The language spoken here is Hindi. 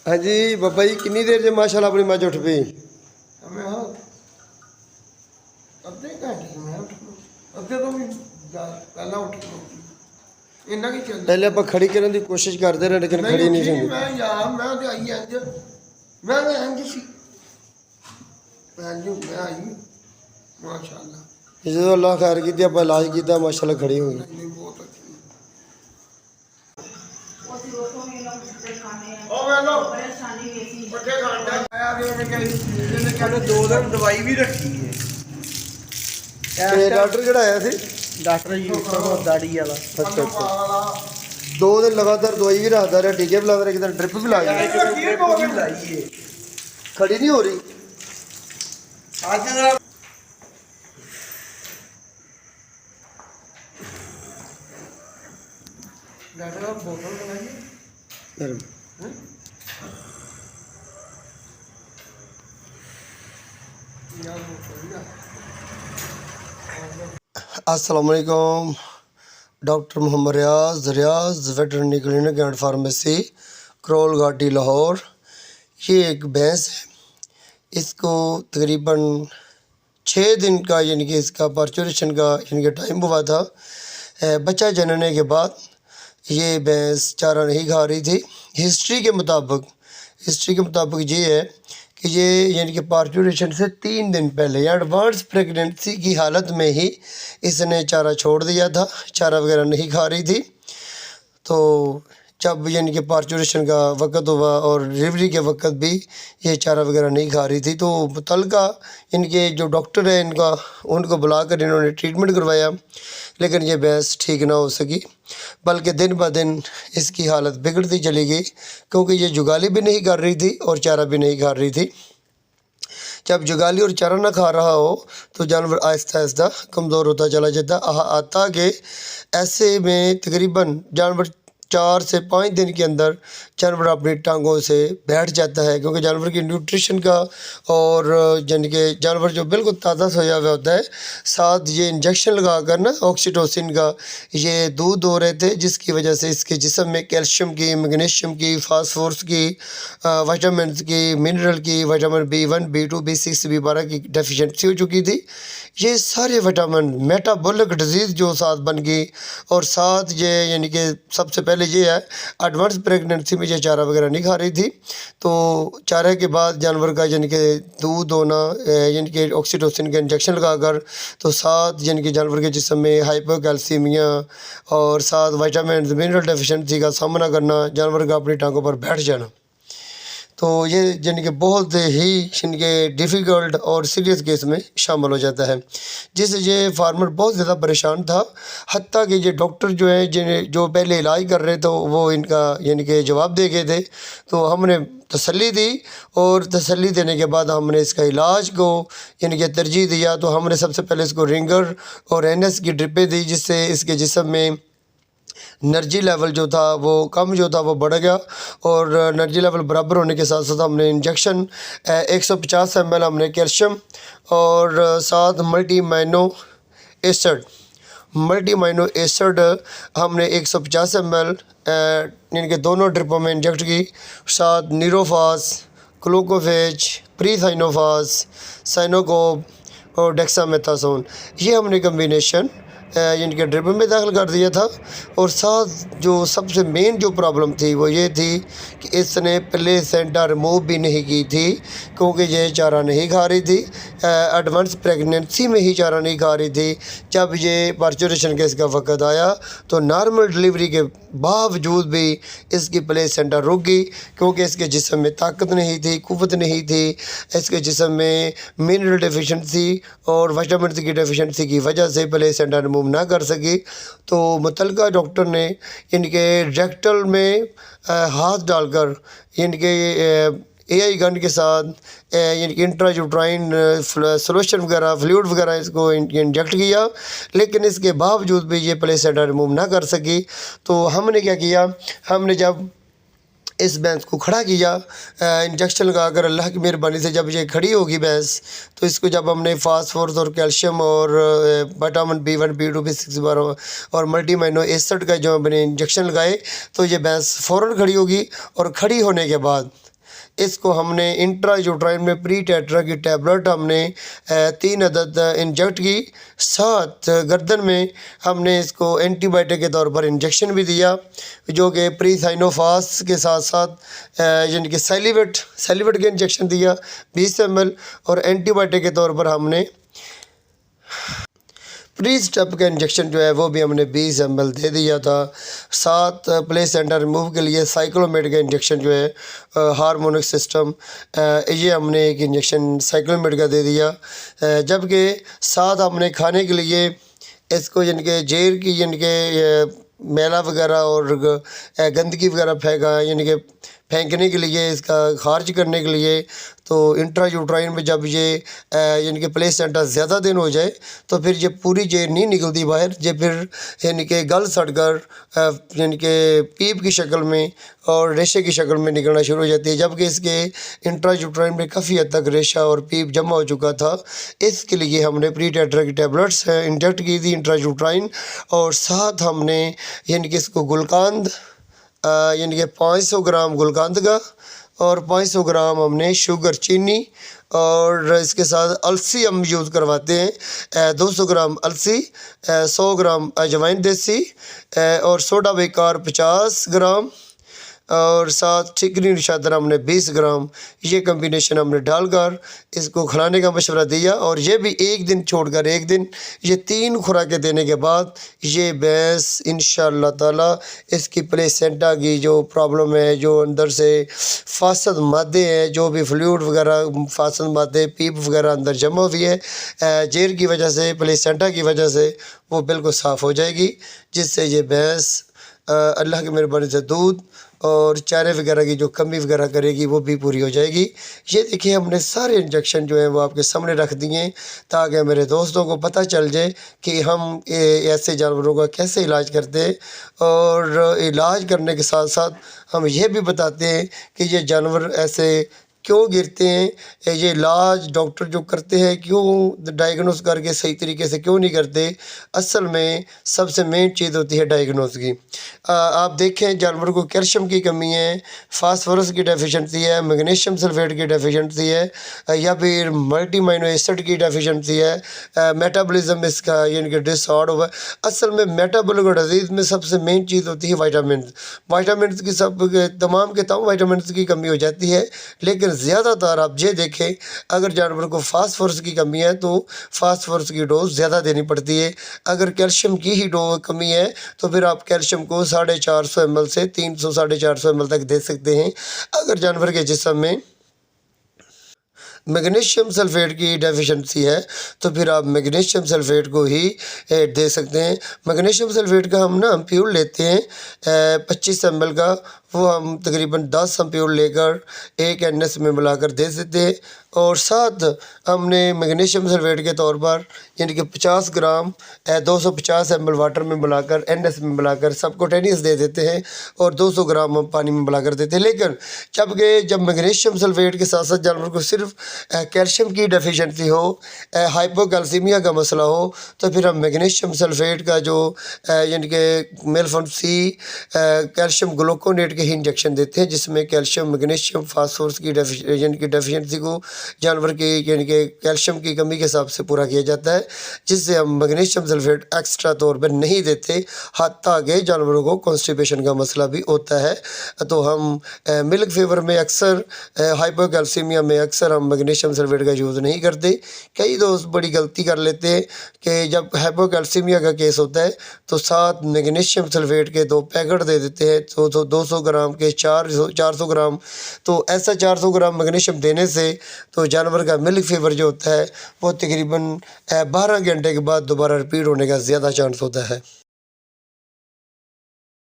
हाँ जी बाबा जी किन्नी देर च माशाल्लाह अपनी मज उठ पई? मैं हाँ अद्धे घंटे में उठ अद्धे तो भी पहला उठ इन्ना की चल पहले आप खड़ी करने की कोशिश करते रहे लेकिन खड़ी नहीं उठी थी। मैं यार मैं तो आई इंज मैं तो इंज सी मैं आई माशाल्लाह जो अल्लाह खैर की आप इलाज किया माशाल्लाह खड़ी हो गई। नहीं बहुत अच्छी पट्ठे खांडा आया ने कहने 2 दिन दवाई भी रखी है ਤੇ ਡਾਕਟਰ ਕਿਹੜਾ ਆਇਆ ਸੀ? डॉक्टर जी दाढ़ी वाला अच्छा अच्छा 2 दिन लगातार दवाई भी रखता रहा टीके भी लगा रहे किधर ड्रिप भी लाई खड़ी नहीं हो रही। डॉक्टर बोतल लगाइए अस्सलाम वालेकुम। Doctor Mohammad Riyaz veterinary clinic and pharmacy Karol Ghati Lahore. ये एक भैंस है, इसको तकरीबन 6 दिन का यानी कि इसका पार्चुरेशन का यानी कि टाइम हुआ था। बच्चा जनने के बाद ये भैंस चारा नहीं खा रही थी। हिस्ट्री के मुताबिक ये है कि ये यानी कि पार्चुरेशन से 3 दिन पहले या एडवांस प्रेगनेंसी की हालत में ही इसने चारा छोड़ दिया था, चारा वगैरह नहीं खा रही थी। तो जब यानी कि पार्चुरेशन का वक़्त हुआ और डिलीवरी के वक़्त भी ये चारा वगैरह नहीं खा रही थी, तो मुतल्लिका इनके जो डॉक्टर हैं उनको बुलाकर इन्होंने ट्रीटमेंट करवाया, लेकिन ये भैंस ठीक ना हो सकी, बल्कि दिन ब दिन इसकी हालत बिगड़ती चली गई, क्योंकि ये जुगाली भी नहीं कर रही थी और चारा भी नहीं खा रही थी। जब जुगाली और चारा ना खा रहा हो तो जानवर आहिस्ता आहिस्ता कमज़ोर होता चला जाता आता कि ऐसे में तकरीबन जानवर 4 से 5 दिन के अंदर जानवर अपनी टांगों से बैठ जाता है, क्योंकि जानवर की न्यूट्रिशन का और यानी कि जानवर जो बिल्कुल ताज़ा सोया हुआ होता है, साथ ये इंजेक्शन लगा कर ना ऑक्सीटोसिन का ये दूध हो रहे थे, जिसकी वजह से इसके जिस्म में कैल्शियम की, मैग्नीशियम की, फास्फोरस की, विटामिन की, मिनरल की, vitamin B1 B2 B6 B12 की डेफिशिएंसी हो चुकी थी। ये सारे विटामिन मेटाबॉलिक डिजीज़ जो साथ बन गई, और साथ ये यानी कि सबसे पहले ये है एडवांस प्रेगनेंसी में ये चारा वगैरह नहीं खा रही थी। तो चारे के बाद जानवर का यानी कि दूध होना यानी कि ऑक्सीटोसिन का इंजेक्शन लगाकर, तो साथ यानी कि जानवर के जिस्म में हाइपोकैल्सीमिया और साथ विटामिन मिनरल डेफिशिएंसी का सामना करना, जानवर का अपनी टांगों पर बैठ जाना, तो ये यानी कि बहुत ही इनके डिफ़िकल्ट और सीरियस केस में शामिल हो जाता है, जिससे ये फार्मर बहुत ज़्यादा परेशान था। हत्ता कि ये डॉक्टर जो है जिन्हें जो पहले इलाज कर रहे थे वो इनका यानी कि जवाब दे गए थे, तो हमने तसल्ली दी, और तसल्ली देने के बाद हमने इसका इलाज को यानी कि तरजीह दिया। तो हमने सबसे पहले इसको रिंगर और NS की ड्रिपें दी, जिससे इसके जिस्म में एनर्जी लेवल जो था वो कम जो था वो बढ़ गया, और एनर्जी लेवल बराबर होने के साथ साथ हमने इंजेक्शन 150 ml हमने कैल्शियम और साथ मल्टी माइनो एसिड हमने 150 ml इनके दोनों ड्रिपों में इंजेक्ट की। साथ नीरोफास, ग्लूकोफेज, प्रीथाइनोफास, साइनोकोब और डेक्सामेथासोन ये हमने कम्बिनेशन इनके ड्रिप में दाखिल कर दिया था। और साथ जो सबसे मेन जो प्रॉब्लम थी वो ये थी कि इसने प्लेसेंटा रिमूव भी नहीं की थी, क्योंकि ये चारा नहीं खा रही थी, एडवांस प्रेगनेंसी में ही चारा नहीं खा रही थी। जब ये पार्चुरेशन का इसका वक़्त आया तो नॉर्मल डिलीवरी के बावजूद भी इसकी प्लेसेंटा रुक गई, क्योंकि इसके जिस्म में ताकत नहीं थी, कुव्वत नहीं थी, इसके जिस्म में मिनरल डेफिशिएंसी और विटामिन की डेफिशिएंसी की वजह से प्लेसेंटा रिमूव ना कर सकी। तो मुतल्लिका डॉक्टर ने इनके रेक्टल में हाथ डालकर इनके AI गन के साथ इनकी इंट्रायूट्राइन सोल्यूशन वगैरह फ्लूइड वगैरह इसको इंजेक्ट किया, लेकिन इसके बावजूद भी ये प्लेसेंटा रिमूव ना कर सकी। तो हमने क्या किया, हमने जब इस भैंस को खड़ा किया इंजेक्शन लगाकर, अल्लाह की मेहरबानी से जब ये खड़ी होगी भैंस, तो इसको जब हमने फास्फोरस और कैल्शियम और विटामिन B1 B2 B6 और मल्टी माइनो एसिड का जो हमने इंजेक्शन लगाए, तो ये भैंस फ़ौरन खड़ी होगी। और खड़ी होने के बाद इसको हमने इंट्रायूट्राइन में प्री टेट्रा की टैबलेट हमने 3 अदद इंजेक्ट की। साथ गर्दन में हमने इसको एंटीबायोटिक के तौर पर इंजेक्शन भी दिया, जो कि प्री साइनोफास के साथ साथ यानी कि सैलिवेट के इंजेक्शन दिया 20 ml, और एंटीबायोटिक के तौर पर हमने प्री स्टेप का इंजेक्शन जो है वो भी हमने 20 ml दे दिया था। साथ प्लेसेंटा रिमूव के लिए साइक्लोमेड का इंजेक्शन जो है हार्मोनिक सिस्टम, ये हमने एक इंजेक्शन साइक्लोमेड का दे दिया। जबकि साथ हमने खाने के लिए इसको यानी कि जेर की यानी कि मैला वगैरह और गंदगी वगैरह फेंकने के लिए, इसका खारिज करने के लिए, तो इंट्रायूट्राइन में जब ये यानी कि प्लेसेंटा ज़्यादा दिन हो जाए तो फिर ये पूरी जेर नहीं निकलती बाहर, ये फिर यानी कि गल सड़ कर यानी कि पीप की शक्ल में और रेशे की शक्ल में निकलना शुरू हो जाती है। जबकि इसके इंट्रायूट्राइन में काफ़ी हद तक रेशा और पीप जमा हो चुका था। इसके लिए हमने प्री टेट्रा की टैबलेट्स इंजेक्ट की थी इंट्रायूट्राइन, और साथ हमने यानी कि इसको गुलकंद यानी कि 500 ग्राम गुलकंद का और 500 ग्राम हमने शुगर चीनी, और इसके साथ अलसी हम यूज़ करवाते हैं 200 ग्राम अलसी, 100 ग्राम अजवाइन देसी, और सोडा बेकार 50 ग्राम, और साथ ठिकरी निशातर हमने 20 ग्राम। ये कम्बिनेशन हमने डालकर इसको खिलाने का मशवरा दिया, और ये भी एक दिन छोड़कर एक दिन, ये 3 खुराकें देने के बाद ये भैंस इंशाअल्लाह ताला इसकी प्लेसेंटा की जो प्रॉब्लम है, जो अंदर से फासद मादे हैं, जो भी फ्लूइड वगैरह फासद मादे पीप वगैरह अंदर जमा हुई है जेर की वजह से, प्लेसेंटा की वजह से, वो बिल्कुल साफ़ हो जाएगी, जिससे ये भैंस अल्लाह की मेहरबानी से दूध और चारे वगैरह की जो कमी वगैरह करेगी वो भी पूरी हो जाएगी। ये देखिए हमने सारे इंजेक्शन जो हैं वो आपके सामने रख दिए, ताकि मेरे दोस्तों को पता चल जाए कि हम ऐसे जानवरों का कैसे इलाज करते हैं, और इलाज करने के साथ साथ हम ये भी बताते हैं कि ये जानवर ऐसे क्यों गिरते हैं, ये इलाज डॉक्टर जो करते हैं क्यों डायग्नोस करके सही तरीके से क्यों नहीं करते। असल में सबसे मेन चीज़ होती है डायग्नोस की। आप देखें जानवर को कैल्शियम की कमी है, फास्फोरस की डेफिशिएंसी है, मैग्नीशियम सल्फेट की डेफिशिएंसी है, या फिर मल्टी अमीनो एसिड की डेफिशिएंसी है, मेटाबॉलिज्म इसका यानी कि डिसऑर्डर हुआ। असल में मेटाबॉलिक डिजीज़ में सबसे मेन चीज़ होती है वाइटामिन की, सब तमाम के तमाम वाइटामिन की कमी हो जाती है। लेकिन ज़्यादातर आप ये देखें, अगर जानवर को फास्फोरस की कमी है तो फास्फोरस की डोज ज़्यादा देनी पड़ती है। अगर कैल्शियम की ही कमी है तो फिर आप कैल्शियम को 450 ml से 300 450 ml तक दे सकते हैं। अगर जानवर के जिस्म में मैग्नीशियम सल्फेट की डेफिशिएंसी है तो फिर आप मैग्नीशियम सल्फेट को ही दे सकते हैं। मैग्नीशियम सल्फेट का हम अम्प्यूल लेते हैं 25 ml का, वो हम तकरीबन 10 अम्प्यूल लेकर 1 NS में मिलाकर दे देते हैं, और साथ हमने मैग्नीशियम सल्फेट के तौर पर यानी कि 50 ग्राम 250 ml वाटर में मिलाकर NS में मिलाकर सबकोटेनियस दे देते हैं, और 200 ग्राम हम पानी में मिलाकर देते हैं। लेकिन जब मैग्नीशियम सल्फेट के साथ साथ जानवर को सिर्फ कैल्शियम की डेफिशिएंसी हो, हाइपोकैल्सीमिया का मसला हो, तो फिर हम मैग्नीशियम सल्फेट का जो यानी कि मेलफोन सी कैल्शियम ग्लूकोनेट के ही इंजेक्शन देते हैं, जिसमें कैल्शियम मैग्नीशियम फास्फोरस की यानी कि डेफिशिएंसी को जानवर की यानी कि कैल्शियम की कमी के हिसाब से पूरा किया जाता है, जिससे हम मैग्नीशियम सल्फेट एक्स्ट्रा तौर पर नहीं देते। हत्ता के जानवरों को कॉन्स्टिपेशन का मसला भी होता है, तो हम मिल्क फीवर में अक्सर, हाइपोकैल्सीमिया में अक्सर हम मैग्नीशियम सल्फेट का यूज़ नहीं करते। कई दोस्त बड़ी गलती कर लेते हैं कि जब हाइपोकैल्सीमिया का केस होता है तो साथ मैग्नीशियम सल्फेट के 2 पैकेट दे देते हैं, तो 200 ग्राम के 400 ग्राम। तो ऐसा 400 ग्राम मैग्नीशियम देने से तो जानवर का मिल्क फीवर जो होता है वो तकरीबन 12 घंटे के बाद दोबारा रिपीट होने का ज़्यादा चांस होता है।